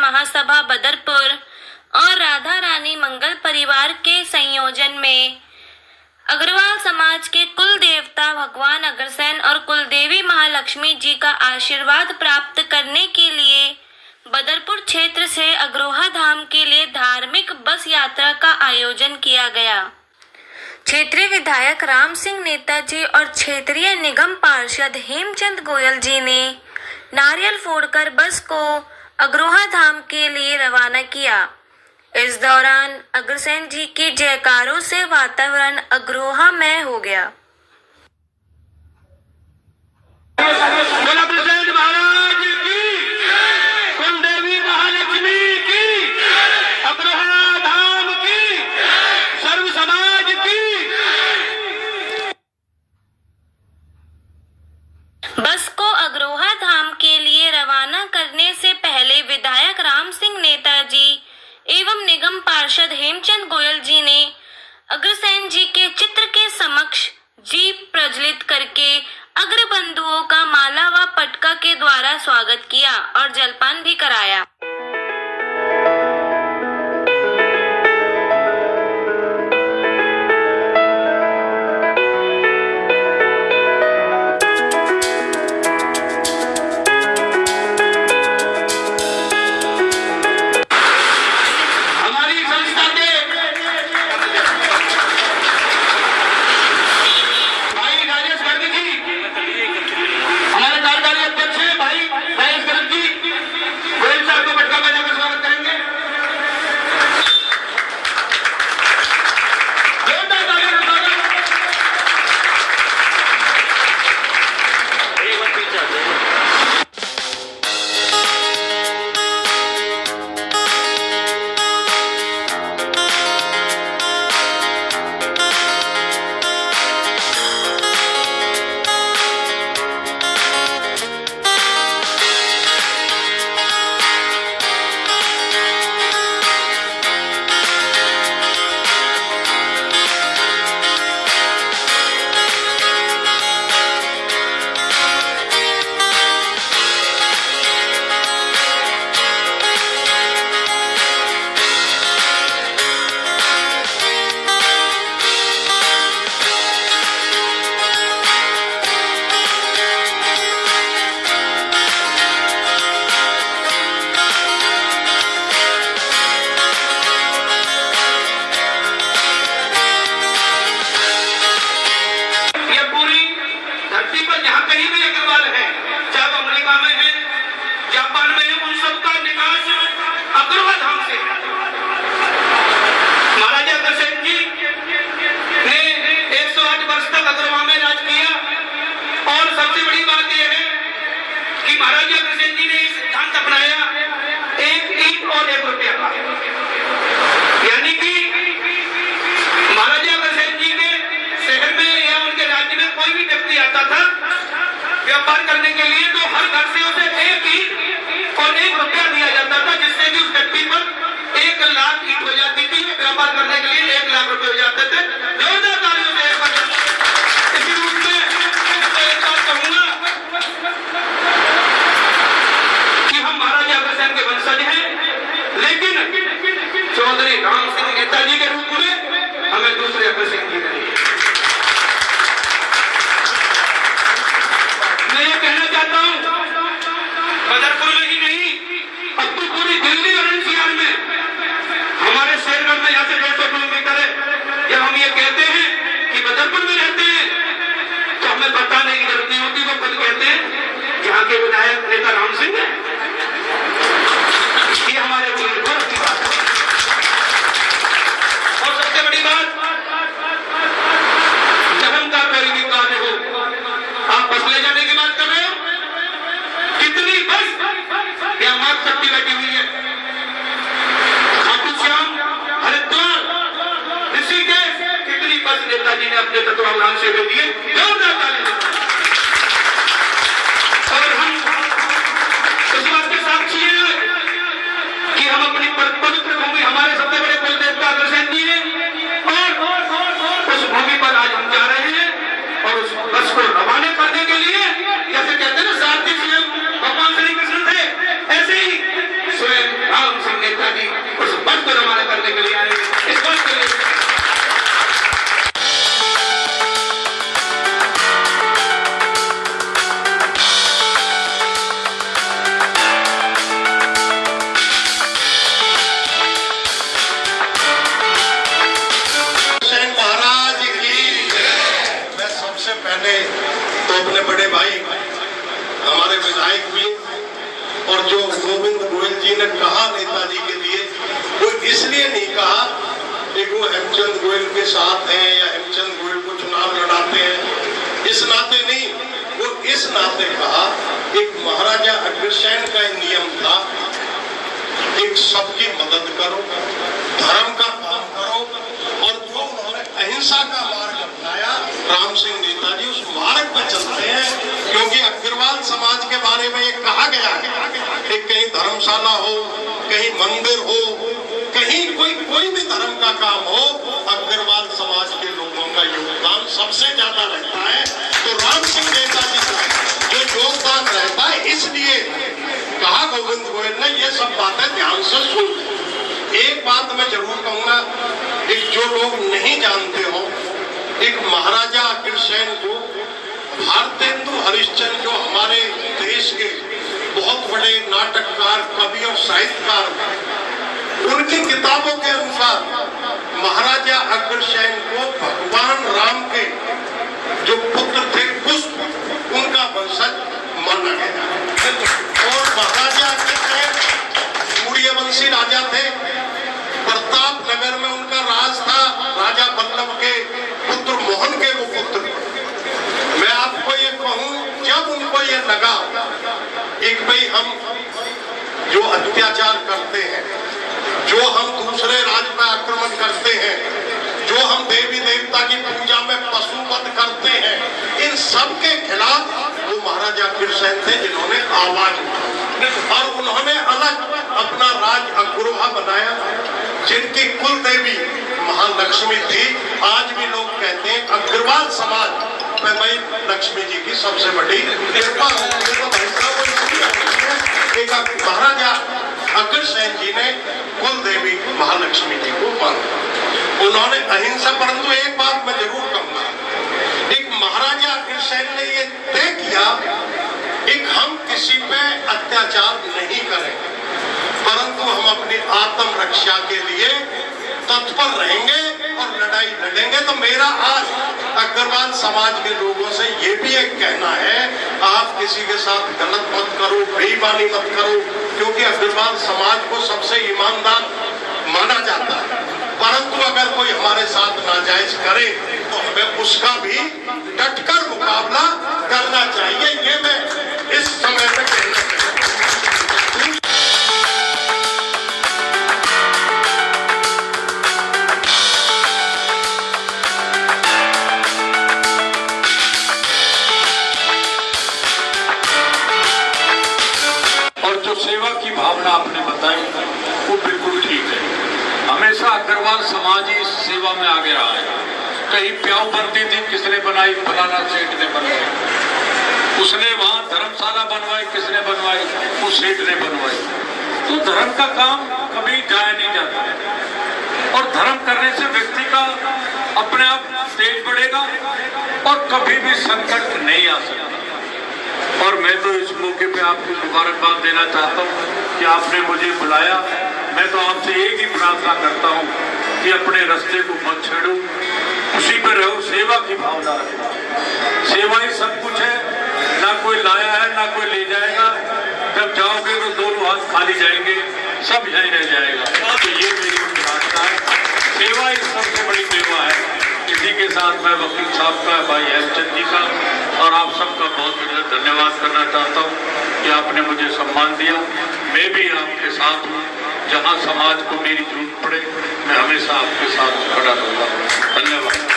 महासभा बदरपुर और राधा रानी मंगल परिवार के संयोजन में अग्रवाल समाज के कुल देवता भगवान अग्रसेन और कुलदेवी महालक्ष्मी जी का आशीर्वाद प्राप्त करने के लिए बदरपुर क्षेत्र से अग्रोहा धाम के लिए धार्मिक बस यात्रा का आयोजन किया गया। क्षेत्रीय विधायक राम सिंह नेताजी और क्षेत्रीय निगम पार्षद हेमचंद गोयल जी ने नारियल फोड़कर बस को अग्रोहा धाम के लिए रवाना किया। इस दौरान अग्रसेन जी के जयकारों से वातावरण अग्रोहा में हो गया। बस को अग्रोहा धाम के लिए रवाना करने से पहले विधायक राम सिंह नेताजी एवं निगम पार्षद हेमचंद गोयल जी ने अग्रसेन जी के चित्र के समक्ष दीप प्रज्वलित करके अग्रबंधुओं का माला व पटका के द्वारा स्वागत किया और जलपान भी कराया। महाराजा अग्रसेन जी ने इस सिद्धांत अपनाया, एक ईंट और 1 रुपया का, यानी कि महाराजा अग्रसेन जी के शहर में या उनके राज्य में कोई भी व्यक्ति आता था व्यापार करने के लिए, तो हर घर से उसे 1 ईंट और 1 रुपया दिया जाता था, जिससे कि उस व्यक्ति पर 1 लाख ईंट हो जाती थी। व्यापार करने के लिए 1 लाख रुपए हो जाते थे। इसी रूप में एक बात कहूंगा कि हम महाराजा अग्रसेन के वंशज हैं, लेकिन चौधरी राम सिंह नेताजी के रूप में हमें दूसरे अग्रसेन जी करेंगे। मैं ये कहना चाहता हूं, बदरपुर में ही नहीं, अब तो पूरी दिल्ली और एनसीआर में, हमारे शेरगढ़ में यहाँ से 150 किलोमीटर है, जब हम ये कहते हैं कि बदरपुर में रहते हैं तो हमें बताने की जरूरत नहीं होती, वो खुद कहते हैं यहाँ के विधायक नेता राम सिंह है। ये हमारे लिए बहुत अच्छी बात है। और सबसे बड़ी बात, जन्म का कोई भी कार्य हो, आप बस ले जाने की बात कर रहे हो, कितनी बस यहाँ मात शक्ति बैठी हुई है, खाटू श्याम, हरिद्वार, ऋषिकेश, कितनी बस नेताजी ने अपने तत्वावधान से दे दिए। और हम इस को रवाना करने के लिए आए इस बात के लिए। पहले तो अपने बड़े भाई हमारे विधायक भी और जो गोविंद गोयल जी ने कहा नेताजी के लिए, वो इसलिए नहीं कहा कि वो हेमचंद गोयल के साथ हैं या हेमचंद गोयल को चुनाव लड़ाते हैं, इस नाते नहीं, वो इस नाते कहा एक महाराजा अग्रसेन का नियम था, एक सबकी मदद करो, धर्म का काम करो, और जो उन्होंने अहिंसा का मार्ग अपनाया राम सिंह नेताजी उस मार्ग पर चलते हैं। क्योंकि अग्रवाल समाज के बारे में ये कहा गया है कि कहीं धर्मशाला हो, कहीं मंदिर हो, कहीं कोई भी धर्म का काम हो, अग्रवाल समाज के लोगों का योगदान सबसे ज्यादा रहता है। तो राम सिंह नेताजी का जो योगदान रहता है, इसलिए कहा गोविंद गोयल ने ये सब बातें ध्यान से सुन। एक बात मैं जरूर कहूंगा, एक जो लोग नहीं जानते हो, एक महाराजा अग्रसेन को भारतेंदु हरिश्चंद्र जो हमारे देश के बहुत बड़े नाटककार, कवि और साहित्यकार, उनकी किताबों के अनुसार महाराजा अग्रसेन को भगवान राम के जो पुत्र थे पुष्प, उनका वंशज माना गया। और महाराजा अग्रसेन सूर्यवंशी राजा थे, प्रतापनगर में उनका राज था, राजा बल्लभ के पुत्र मोहन के वो पुत्र। मैं आपको ये कहूं, जब उनको ये लगा एक भाई हम जो अत्याचार करते हैं, जो हम दूसरे राज्य पर आक्रमण करते हैं, जो हम देवी देवता की पूजा में पशुवध करते हैं, इन सब के खिलाफ वो महाराजा अग्रसेन थे जिन्होंने आवाज उठाई और उन्होंने अलग अपना राज अग्रहा बनाया, जिनकी कुल देवी महालक्ष्मी थी। आज भी लोग कहते हैं अग्रवाल समाज में भाई लक्ष्मी जी की सबसे बड़ी कृपा होती है। महाराजा अग्रसेन जी ने कुल देवी महालक्ष्मी जी को माना, उन्होंने अहिंसा। परंतु एक बात मैं जरूर कहूंगा, एक महाराजा अग्रसेन ने ये तय किया एक हम किसी पे अत्याचार नहीं करेंगे, परंतु हम अपनी आत्म रक्षा के लिए तत्पर रहेंगे और लड़ाई लड़ेंगे। तो मेरा आज अग्रवाल समाज के लोगों से ये भी एक कहना है, आप किसी के साथ गलत मत करो, बेईमानी मत करो, क्योंकि अग्रवाल समाज को सबसे ईमानदार माना जाता है। परंतु अगर कोई हमारे साथ नाजायज करे तो हमें उसका भी डटकर मुकाबला करना चाहिए। ये मैं इस समय में कहना चाहता हूं। सेवा की भावना आपने बताई वो बिल्कुल ठीक है। हमेशा अग्रवाल समाज ही सेवा में आगे रहा है। कहीं प्याऊ बनती थी, किसने बनाई? फलाना सेठ ने बनवाई। उसने वहां धर्मशाला बनवाई, किसने बनवाई? उस सेठ ने बनवाई। तो धर्म का काम कभी जाया नहीं जाता और धर्म करने से व्यक्ति का अपने आप तेज बढ़ेगा और कभी भी संकट नहीं आ सकता। और मैं तो इस मौके पे आपको मुबारकबाद देना चाहता हूँ कि आपने मुझे बुलाया। मैं तो आपसे एक ही प्रार्थना करता हूँ कि अपने रास्ते को मत छेड़ो, उसी पर रहो, सेवा की भावना रखो। सेवा ही सब कुछ है, ना कोई लाया है ना कोई ले जाएगा। जब जाओगे तो दोनों हाथ खाली जाएंगे, सब यहीं रह जाएगा। तो ये मेरी प्रार्थना है, सेवा ही सबसे बड़ी सेवा है। इसी के साथ मैं वकील साहब का, भाई हेमचंद जी का और आप सबका बहुत बहुत धन्यवाद करना चाहता हूँ कि आपने मुझे सम्मान दिया। मैं भी आपके साथ हूँ, जहाँ समाज को मेरी जरूरत पड़े मैं हमेशा आपके साथ खड़ा रहूँगा। धन्यवाद।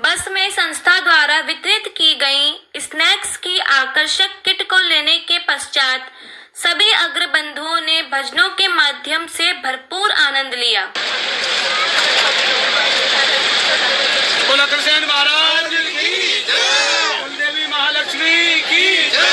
बस में संस्था द्वारा वितरित की गई स्नैक्स की आकर्षक किट को लेने के पश्चात सभी अग्रबंधुओं ने भजनों के माध्यम से भरपूर आनंद लिया। बोलो अग्रसेन महाराज की जय, कुलदेवी महालक्ष्मी की जय।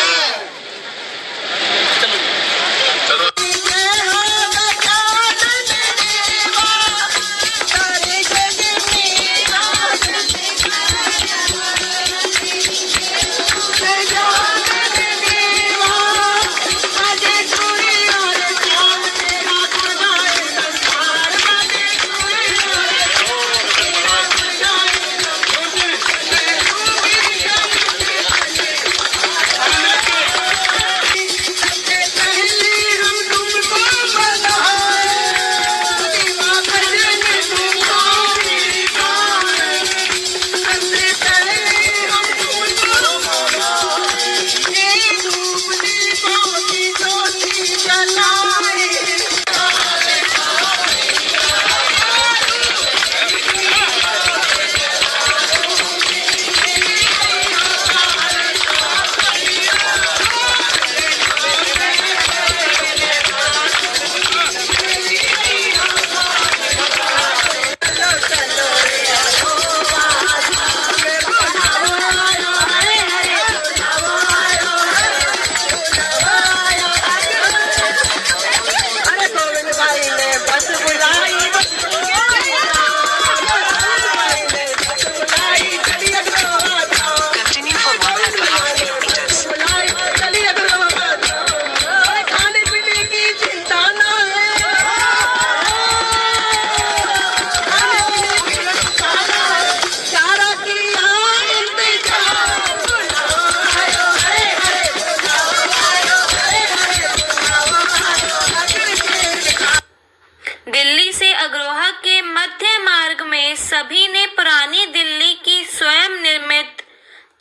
दिल्ली से अग्रोहा के मध्य मार्ग में सभी ने पुरानी दिल्ली की स्वयं निर्मित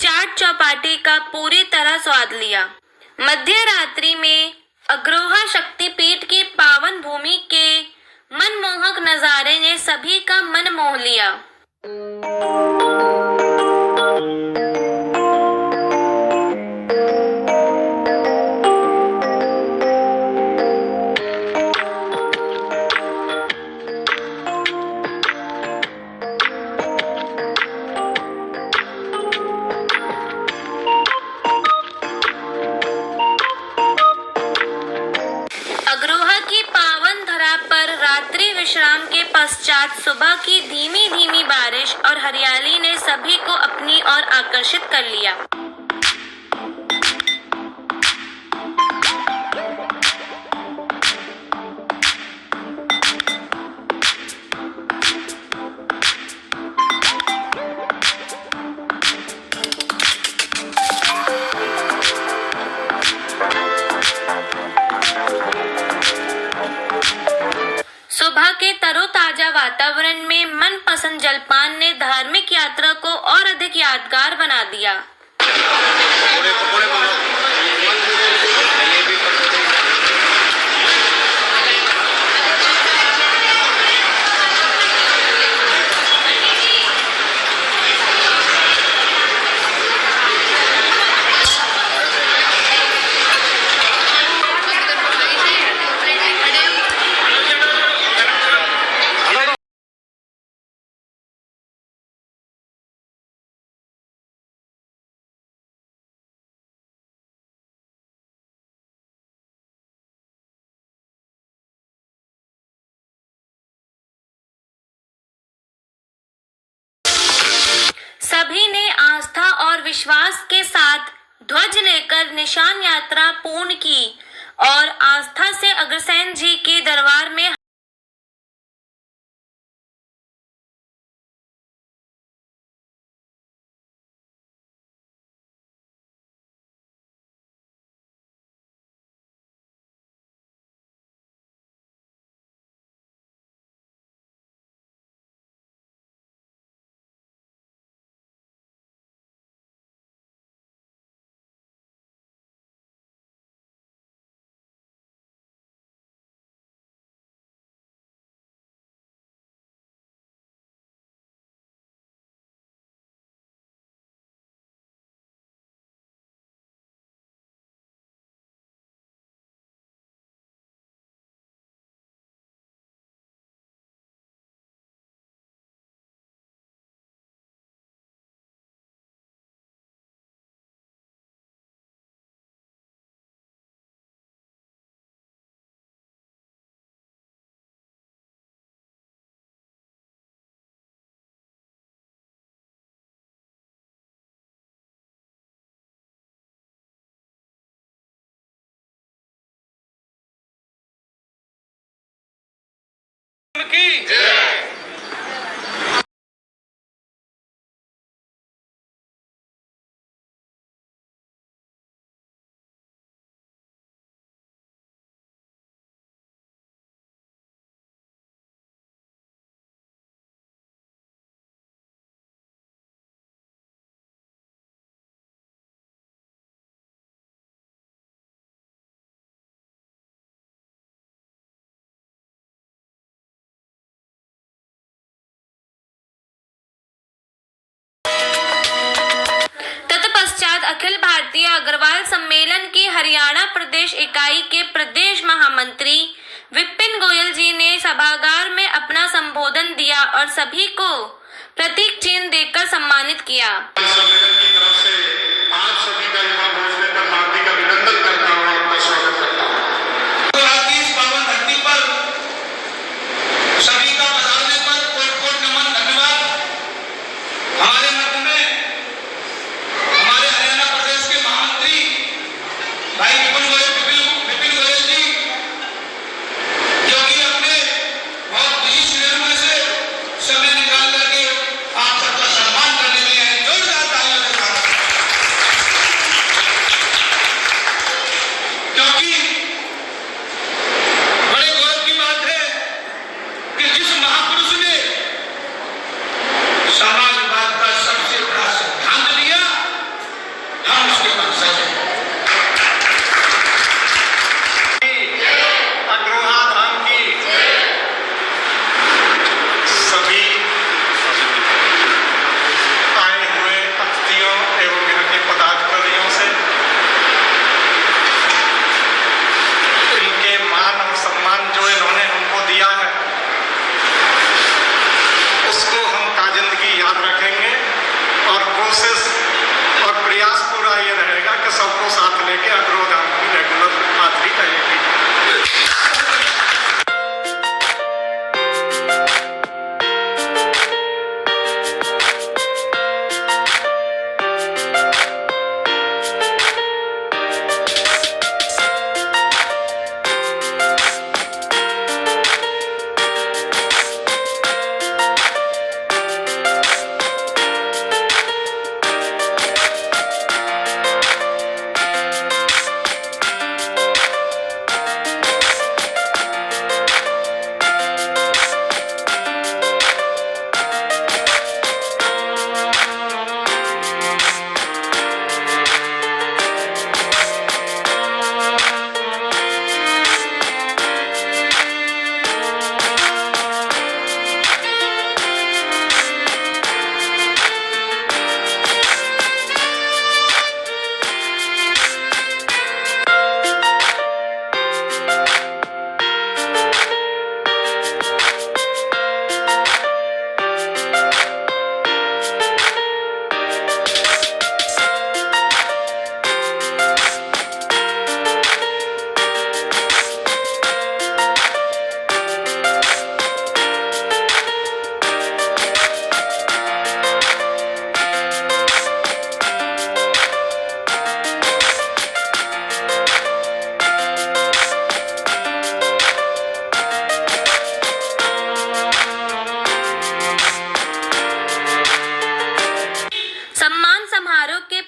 चाट चौपाटी का पूरी तरह स्वाद लिया। मध्य रात्रि में अग्रोहा शक्तिपीठ की पावन भूमि के मनमोहक नजारे ने सभी का मन मोह लिया। अग्रोहा की पावन धरा पर रात्रि विश्राम के पश्चात सुबह की धीमी धीमी बारिश और हरियाली ने सभी को अपनी ओर आकर्षित कर लिया। सुबह के तरोताजा वातावरण में मनपसंद जलपान ने धार्मिक यात्रा को और अधिक यादगार बना दिया। सभी ने आस्था और विश्वास के साथ ध्वज लेकर निशान यात्रा पूर्ण की और आस्था से अग्रसेन जी के दरबार में की तत्पश्चात अखिल भारतीय अग्रवाल सम्मेलन की हरियाणा प्रदेश इकाई के प्रदेश महामंत्री विपिन गोयल जी ने सभागार में अपना संबोधन दिया और सभी को प्रतीक चिन्ह देकर सम्मानित किया। सम्मेलन की तरफ से आप सभी का यहाँ पहुंचने पर हार्दिक अभिनंदन करता हूँ, आपका स्वागत करता हूँ। आज इस पावन धरती पर सभी का पधारने पर कोट कोट नमन, धन्यवाद। हमारे मध्य में हमारे हरियाणा प्रदेश के महामंत्री भाई विपिन गोयल जी, जो कि अपने बहुत निजी शेड्यूल में से समय निकाल करके आप सबका सम्मान करने के लिए आए। जोरदार तालियों से स्वागत। क्योंकि बड़े गौरव की बात है कि जिस महापुरुष ने समाजवाद का सबसे बड़ा सिद्धांत दिया, हम उसके वंशज हैं। अग्रोहा धाम की सभी आए हुए अतिथियों एवं यहाँ के पदाधिकारियों से इनके मान और सम्मान जो इन्होंने हमको दिया है उसको हम काजिंदगी याद रखेंगे और कोशिश और प्रयास पूरा ये रहेगा कि सबको साथ लेके अग्रोहा धाम की रेगुलर हाजिरी रहेगी।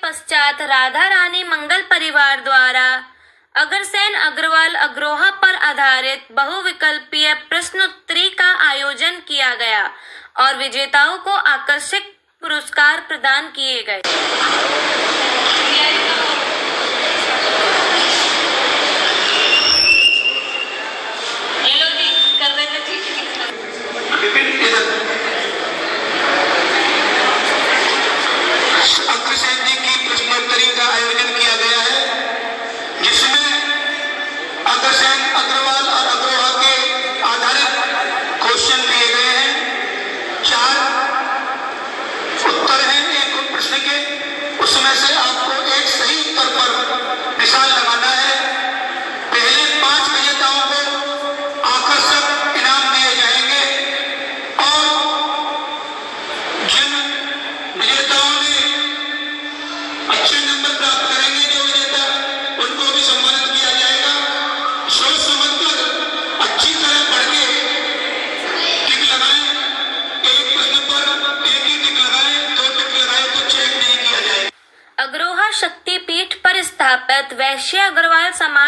पश्चात राधा रानी मंगल परिवार द्वारा अग्रसेन अग्रवाल अग्रोहा पर आधारित बहुविकल्पीय प्रश्नोत्तरी का आयोजन किया गया और विजेताओं को आकर्षक पुरस्कार प्रदान किए गए। अग्रसेन जी की प्रश्नोत्तरी का आयोजन किया गया है, जिसमें अग्रसेन अग्रवाल और अग्रोहा के आधारित क्वेश्चन दिए गए हैं। 4 उत्तर हैं एक प्रश्न के, उसमें से आप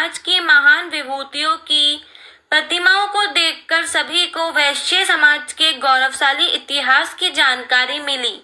समाज की महान विभूतियों की प्रतिमाओं को देखकर सभी को वैश्य समाज के गौरवशाली इतिहास की जानकारी मिली।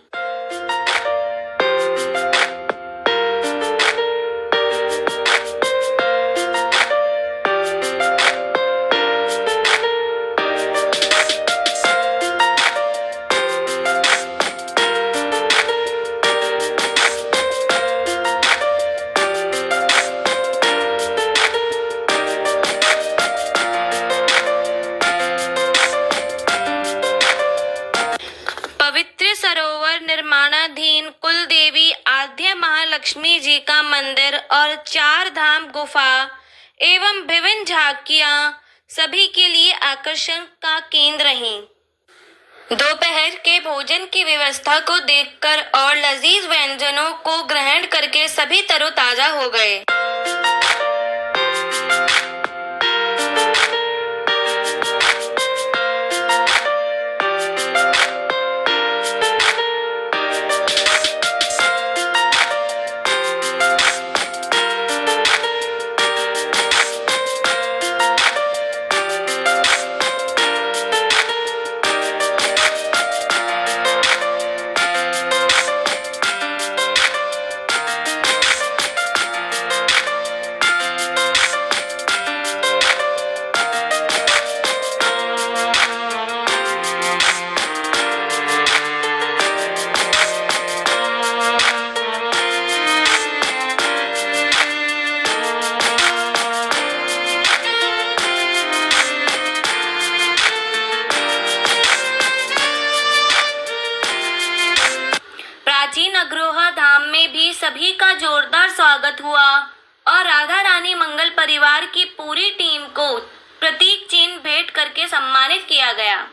पवित्र सरोवर निर्माणाधीन कुलदेवी आद्य महालक्ष्मी जी का मंदिर और 4 धाम गुफा एवं विभिन्न झांकियां सभी के लिए आकर्षण का केंद्र रहीं। दोपहर के भोजन की व्यवस्था को देखकर और लजीज व्यंजनों को ग्रहण करके सभी तरोताजा हो गए। प्राचीन अग्रोहा धाम में भी सभी का जोरदार स्वागत हुआ और राधा रानी मंगल परिवार की पूरी टीम को प्रतीक चिन्ह भेंट करके सम्मानित किया गया।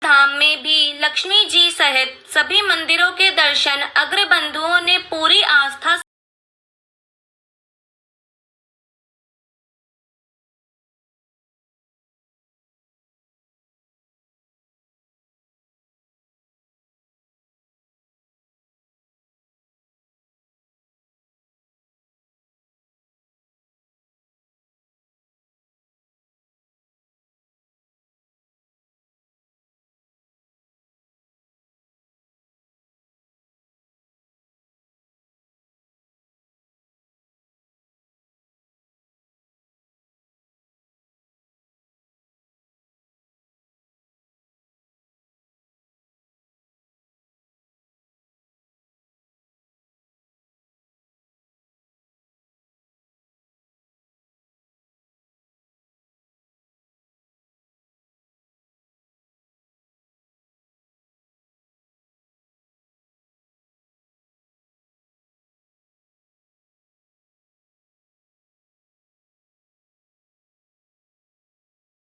धाम में भी लक्ष्मी जी सहित सभी मंदिरों के दर्शन अग्रबंधुओं ने पूरी आस्था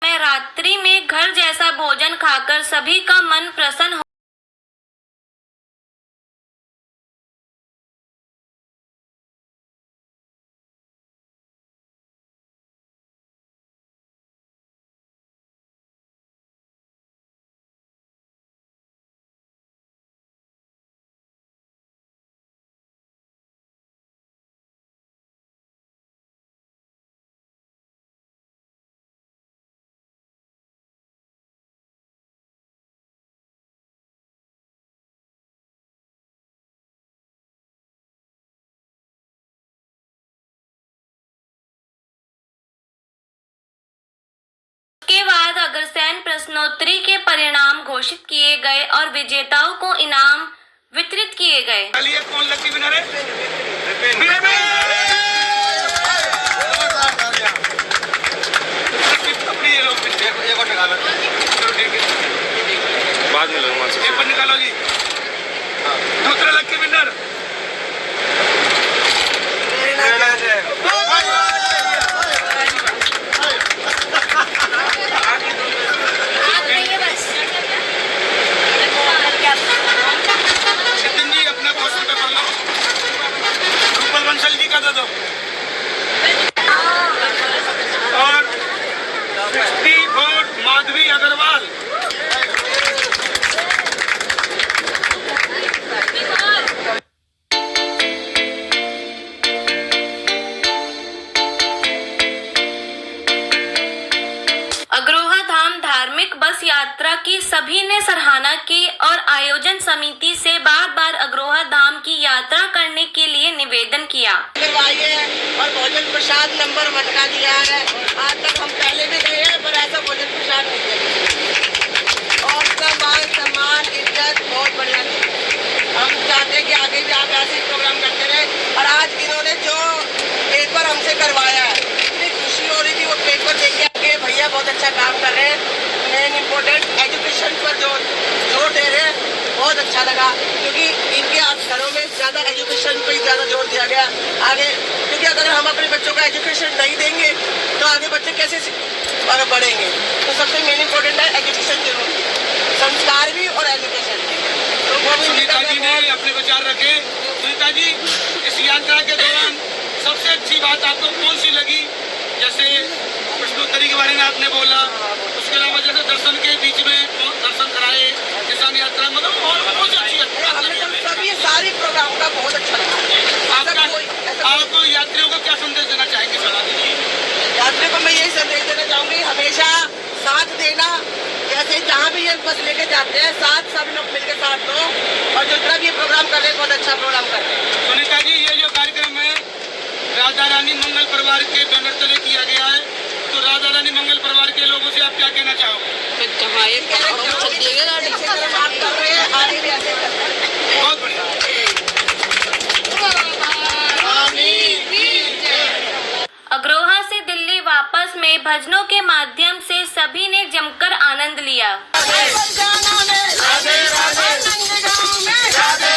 में रात्रि में घर जैसा भोजन खाकर सभी का मन प्रसन्न अग्रसेन प्रश्नोत्तरी के परिणाम घोषित किए गए और विजेताओं को इनाम वितरित किए गए। चलिए कौन लकी विनर है? बाद में लगूंगा पेपर निकालो जी। दूसरा लकी विनर नितिन जी अपना क्वेश्चन पेपर लो। रूपल बंसल जी का दे दो और 64 माधवी अग्रवाल। अग्रोहा धाम धार्मिक बस यात्रा की सभी ने सराहना की और आयोजन समिति से बार बार अग्रोहा धाम की यात्रा करने के लिए निवेदन किया। और भोजन प्रसाद नंबर 1 का दिया है। आज तक हम पहले भी गए हैं पर ऐसा भोजन प्रसाद नहीं दिया और सम्मान इज्जत बहुत बढ़िया थी। हम चाहते हैं कि आगे भी आप ऐसे प्रोग्राम करते रहे और आज इन्होंने जो पेपर हमसे करवाया है इतनी खुशी हो रही थी वो पेपर देख के भैया बहुत अच्छा काम कर रहे हैं। मेन इम्पोर्टेंट एजुकेशन पर जोर दे रहे हैं। बहुत अच्छा लगा क्योंकि इनके घरों में ज़्यादा एजुकेशन पे ज़्यादा जोर दिया गया आगे, क्योंकि अगर हम अपने बच्चों को एजुकेशन नहीं देंगे तो आगे बच्चे कैसे आगे बढ़ेंगे। तो सबसे मेन इम्पोर्टेंट है एजुकेशन जरूरी है, संस्कार भी और एजुकेशन भी। तो वो भी सुनीता जी ने अपने विचार रखे। सुनीता जी, इस यात्रा के दौरान सबसे अच्छी बात आपको कौन सी लगी? जैसे प्रश्नोत्तरी के बारे में आपने बोला, उसके अलावा जैसे दर्शन के बीच में दर्शन कराए, किसान यात्रा, मतलब और कौन सी अच्छी हमें सभी सारी प्रोग्राम का बहुत अच्छा लगा। आप यात्रियों को क्या संदेश देना चाहेंगे? सलाह दीजिए। यात्रियों को मैं यही संदेश देना चाहूंगी, हमेशा साथ देना। जैसे जहाँ भी ये बस लेके जाते हैं साथ सब लोग मिलकर साथ दो और जितना भी ये प्रोग्राम कर रहे हैं बहुत अच्छा प्रोग्राम कर रहे हैं। सुनीता जी, ये जो कार्यक्रम है राधा रानी मंगल परिवार के बैनर तले किया गया है, तो राधा रानी मंगल परिवार के लोगों से आप क्या कहना चाहोगे? आप कर रहे हैं आगे भी ऐसे करते हैं। बहुत बढ़िया। अग्रोहा से दिल्ली वापस में भजनों के माध्यम से सभी ने जमकर आनंद लिया। राधे राधे।